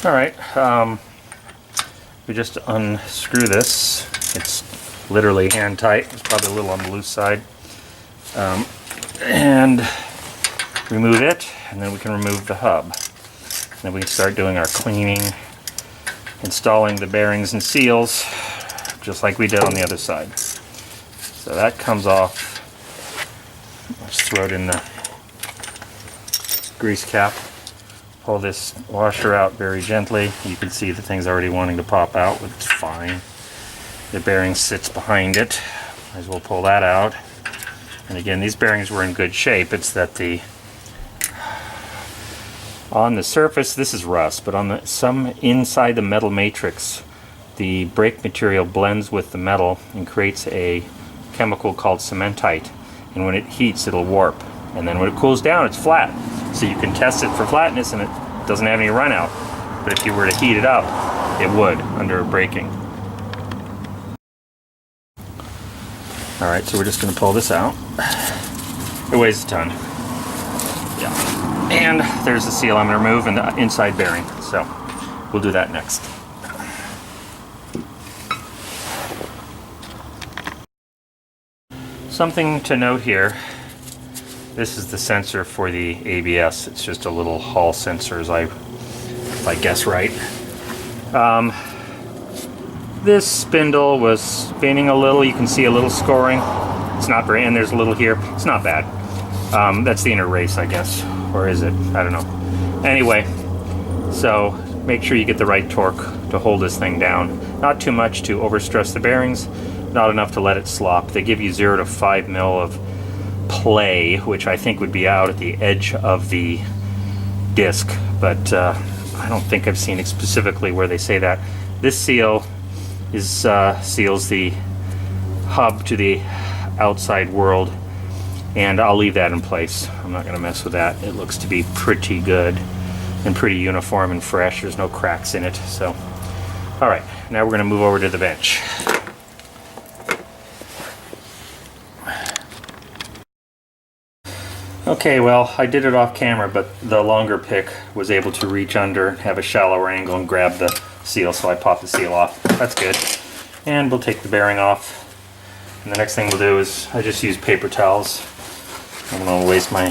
Alright, we just unscrew this. It's literally hand tight. It's probably a little on the loose side. And remove it, and then we can remove the hub. Then we can start doing our cleaning, installing the bearings and seals, just like we did on the other side. So that comes off. Let's throw it in the grease cap. Pull this washer out very gently. You can see the thing's already wanting to pop out, but it's fine. The bearing sits behind it. Might as well pull that out. And again, these bearings were in good shape. It's that on the surface, this is rust, but on some inside the metal matrix, the brake material blends with the metal and creates a chemical called cementite. And when it heats, it'll warp. And then when it cools down, it's flat. So you can test it for flatness and it doesn't have any run out. But if you were to heat it up, it would under braking. Alright, so we're just going to pull this out. It weighs a ton. Yeah. And there's the seal I'm going to remove and the inside bearing. So we'll do that next. Something to note here. This is the sensor for the ABS. It's just a little hall sensor, if I guess right. This spindle was spinning a little. You can see a little scoring. It's not very, and there's a little here. It's not bad. That's the inner race, I guess. Or is it? I don't know. Anyway, so make sure you get the right torque to hold this thing down. Not too much to overstress the bearings, not enough to let it slop. They give you 0 to 5 mil of play, which I think would be out at the edge of the disc, but I don't think I've seen it specifically where they say that. This seal seals the hub to the outside world, and I'll leave that in place. I'm not going to mess with that. It looks to be pretty good and pretty uniform and fresh. There's no cracks in it. So, all right, now we're going to move over to the bench. Okay, well, I did it off camera, but the longer pick was able to reach under, have a shallower angle, and grab the seal, so I popped the seal off. That's good. And we'll take the bearing off. And the next thing we'll do is, I just use paper towels. I don't want to waste my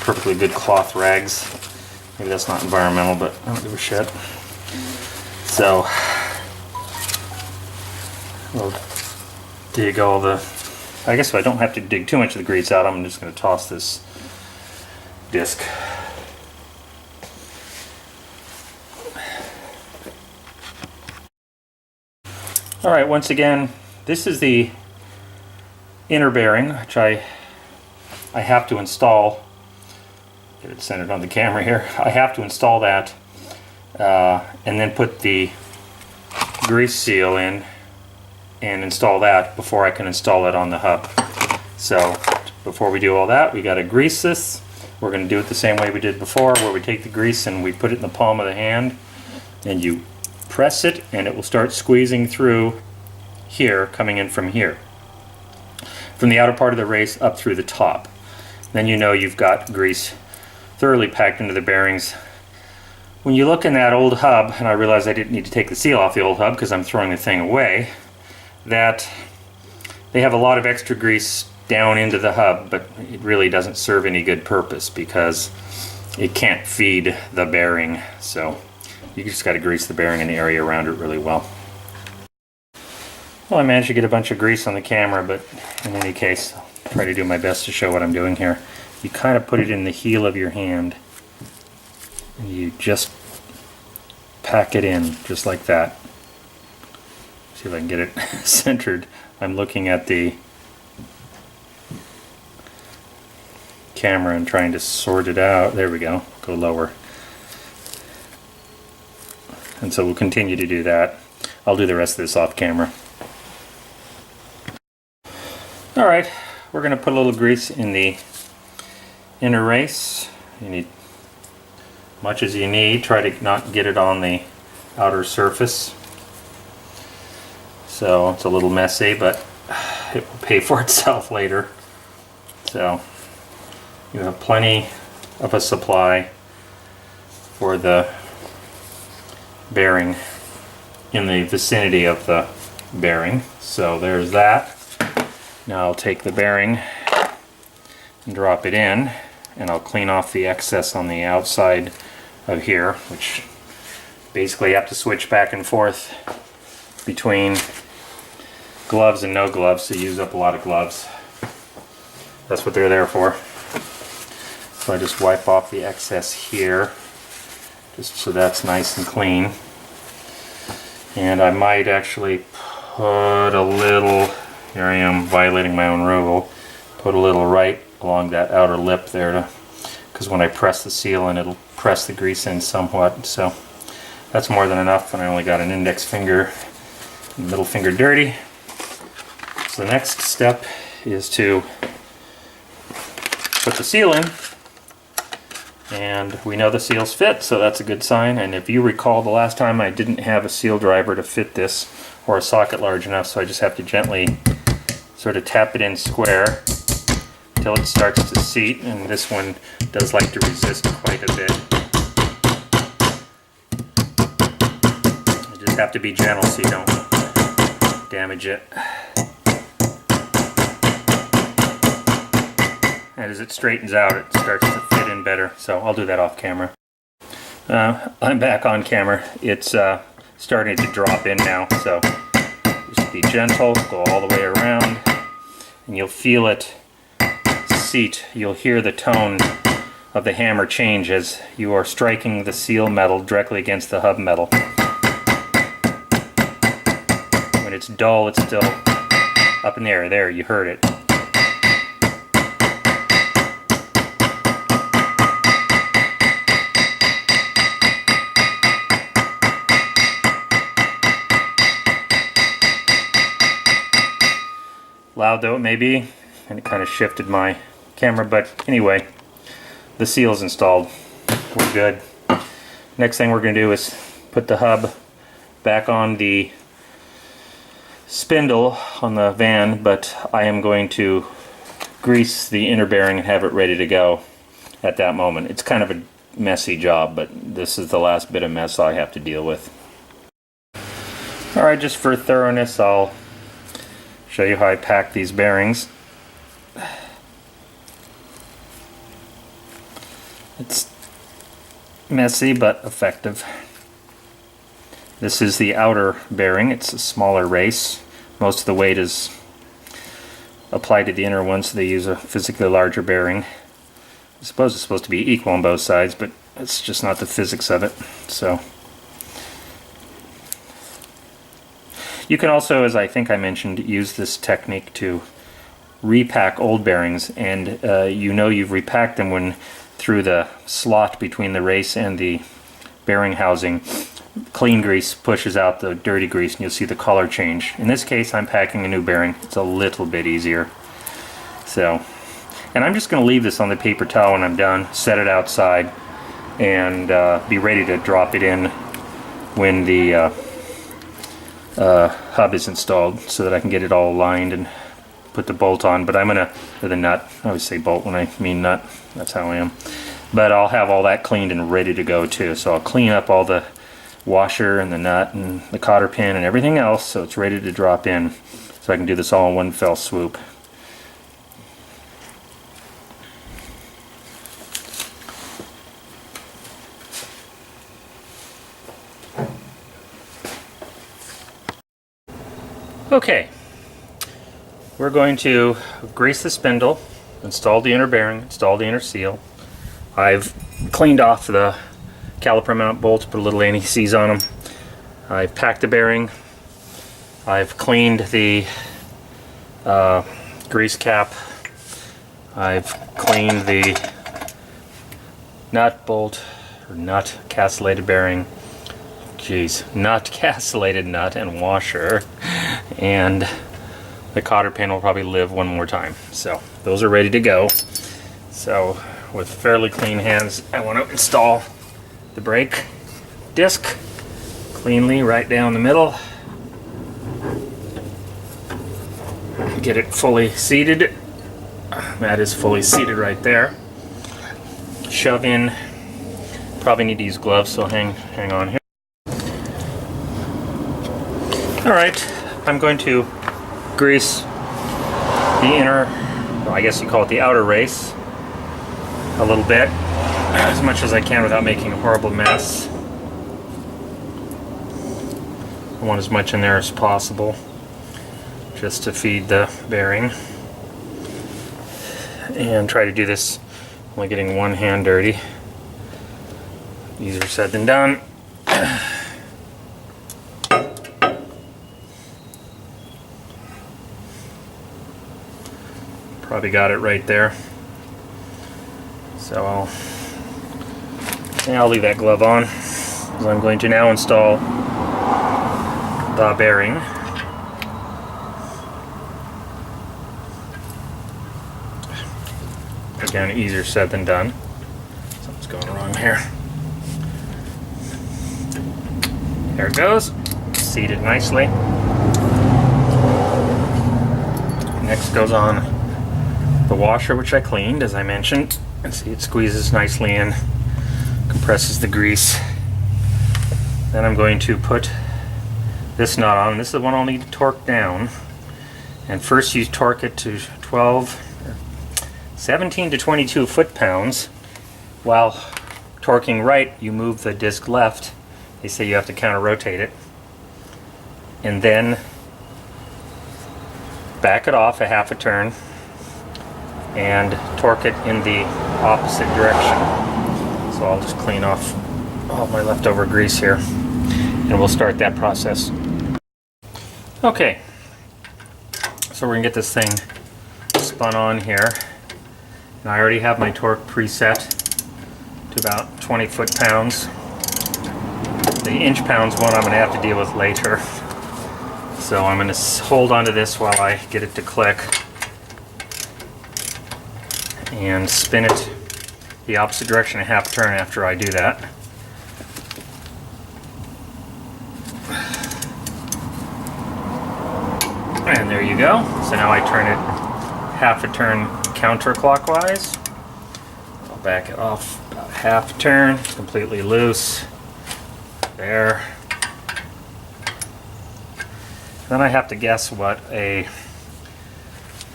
perfectly good cloth rags. Maybe that's not environmental, but I don't give a shit. So, we'll dig all the... I guess if I don't have to dig too much of the grease out, I'm just going to toss this disc. Alright, once again, this is the inner bearing, which I have to install. Get it centered on the camera here. I have to install that and then put the grease seal in and install that before I can install it on the hub. So before we do all that, we got to grease this. We're going to do it the same way we did before, where we take the grease and we put it in the palm of the hand and you press it and it will start squeezing through here, coming in from here, from the outer part of the race up through the top. Then you know you've got grease thoroughly packed into the bearings. When you look in that old hub, and I realized I didn't need to take the seal off the old hub because I'm throwing the thing away, that they have a lot of extra grease down into the hub, but it really doesn't serve any good purpose because it can't feed the bearing. So you just got to grease the bearing and the area around it really well. Well, I managed to get a bunch of grease on the camera, but in any case, I'll try to do my best to show what I'm doing here. You kind of put it in the heel of your hand and you just pack it in just like that. See if I can get it centered. I'm looking at the camera and trying to sort it out. There we go. Go lower. And so we'll continue to do that. I'll do the rest of this off camera. Alright, we're going to put a little grease in the inner race. You need much as you need. Try to not get it on the outer surface. So it's a little messy, but it will pay for itself later. So you have plenty of a supply for the bearing in the vicinity of the bearing. So there's that. Now I'll take the bearing and drop it in, and I'll clean off the excess on the outside of here, which basically you have to switch back and forth between gloves and no gloves, so you use up a lot of gloves. That's what they're there for. So I just wipe off the excess here, just so that's nice and clean. And I might actually put a little, here I am violating my own rule, put a little right along that outer lip there, because when I press the seal in, it'll press the grease in somewhat. So that's more than enough, and I only got an index finger and middle finger dirty. So the next step is to put the seal in, and we know the seals fit, so that's a good sign. And if you recall, the last time I didn't have a seal driver to fit this, or a socket large enough, so I just have to gently sort of tap it in square until it starts to seat, and this one does like to resist quite a bit. You just have to be gentle so you don't damage it. And as it straightens out, it starts to fit in better, so I'll do that off camera. I'm back on camera. It's starting to drop in now, so just be gentle, go all the way around, and you'll feel it seat. You'll hear the tone of the hammer change as you are striking the seal metal directly against the hub metal. When it's dull, it's still up in the air. There, you heard it. Loud though it may be, and it kind of shifted my camera, but anyway, the seal's installed. We're good. Next thing we're going to do is put the hub back on the spindle on the van, but I am going to grease the inner bearing and have it ready to go at that moment. It's kind of a messy job, but this is the last bit of mess I have to deal with. Alright, just for thoroughness, I'll show you how I pack these bearings. It's messy but effective. This is the outer bearing. It's a smaller race. Most of the weight is applied to the inner one, so they use a physically larger bearing. I suppose it's supposed to be equal on both sides, but it's just not the physics of it. So you can also, as I think I mentioned, use this technique to repack old bearings, and you know you've repacked them when through the slot between the race and the bearing housing, clean grease pushes out the dirty grease and you'll see the color change. In this case, I'm packing a new bearing. It's a little bit easier. So, and I'm just going to leave this on the paper towel when I'm done, set it outside, and be ready to drop it in when the hub is installed, so that I can get it all aligned and put the bolt on. But I'm gonna, or the nut, I always say bolt when I mean nut, that's how I am. But I'll have all that cleaned and ready to go too, so I'll clean up all the washer and the nut and the cotter pin and everything else so it's ready to drop in, so I can do this all in one fell swoop. Okay, we're going to grease the spindle, install the inner bearing, install the inner seal. I've cleaned off the caliper mount bolts, put a little anti-seize on them. I've packed the bearing. I've cleaned the grease cap. I've cleaned the nut bolt, or nut castellated bearing. Nut castellated nut and washer, and the cotter pin will probably live one more time. So those are ready to go. So with fairly clean hands, I want to install the brake disc cleanly right down the middle. Get it fully seated. That is fully seated right there. Shove in. Probably need to use gloves, so hang on here. Alright, I'm going to grease the inner, well, I guess you call it the outer race, a little bit, as much as I can without making a horrible mess. I want as much in there as possible, just to feed the bearing. And try to do this only getting one hand dirty. Easier said than done. Probably got it right there. So I'll leave that glove on, because I'm going to now install the bearing. Again, easier said than done. Something's going wrong here. There it goes, seated nicely. Next goes on the washer, which I cleaned, as I mentioned. And see, it squeezes nicely in, compresses the grease. Then I'm going to put this nut on. This is the one I'll need to torque down. And first you torque it to 17 to 22 foot-pounds. While torquing right, you move the disc left. They say you have to counter-rotate it. And then back it off a half a turn and torque it in the opposite direction. So I'll just clean off all my leftover grease here and we'll start that process. Okay, so we're gonna get this thing spun on here. And I already have my torque preset to about 20 foot-pounds. The inch-pounds one I'm gonna have to deal with later. So I'm gonna hold on to this while I get it to click and spin it the opposite direction a half turn after I do that. And there you go. So now I turn it half a turn counterclockwise. I'll back it off about half a turn, completely loose. There. Then I have to guess what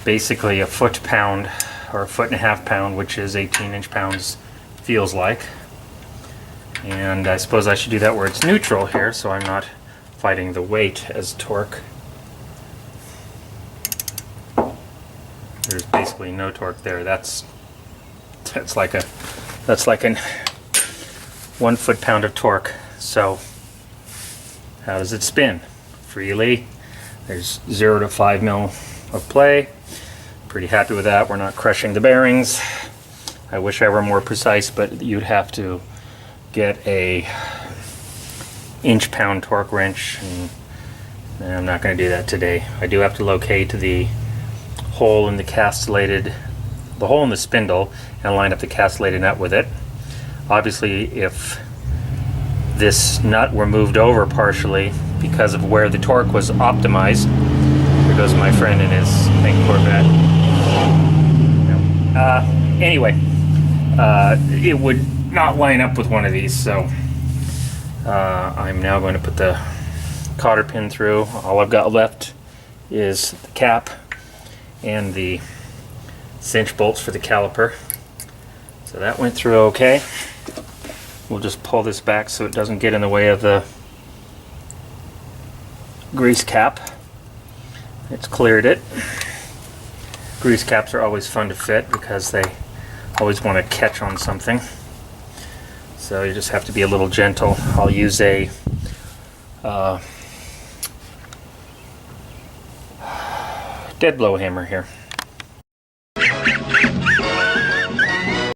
basically a foot-pound or a 1.5 pound, which is 18 inch-pounds, feels like. And I suppose I should do that where it's neutral here, so I'm not fighting the weight as torque. There's basically no torque there. That's like a 1 foot-pound of torque. So how does it spin? Freely. There's 0 to 5 mil of play. Pretty happy with that. We're not crushing the bearings. I wish I were more precise, but you'd have to get a inch-pound torque wrench, and I'm not going to do that today. I do have to locate the hole in the hole in the spindle and line up the castellated nut with it. Obviously, if this nut were moved over partially because of where the torque was optimized, there goes my friend in his pink Corvette. Anyway, it would not line up with one of these, so I'm now going to put the cotter pin through. All I've got left is the cap and the cinch bolts for the caliper. So that went through okay. We'll just pull this back so it doesn't get in the way of the grease cap. It's cleared it. Grease caps are always fun to fit because they always want to catch on something. So you just have to be a little gentle. I'll use a dead blow hammer here.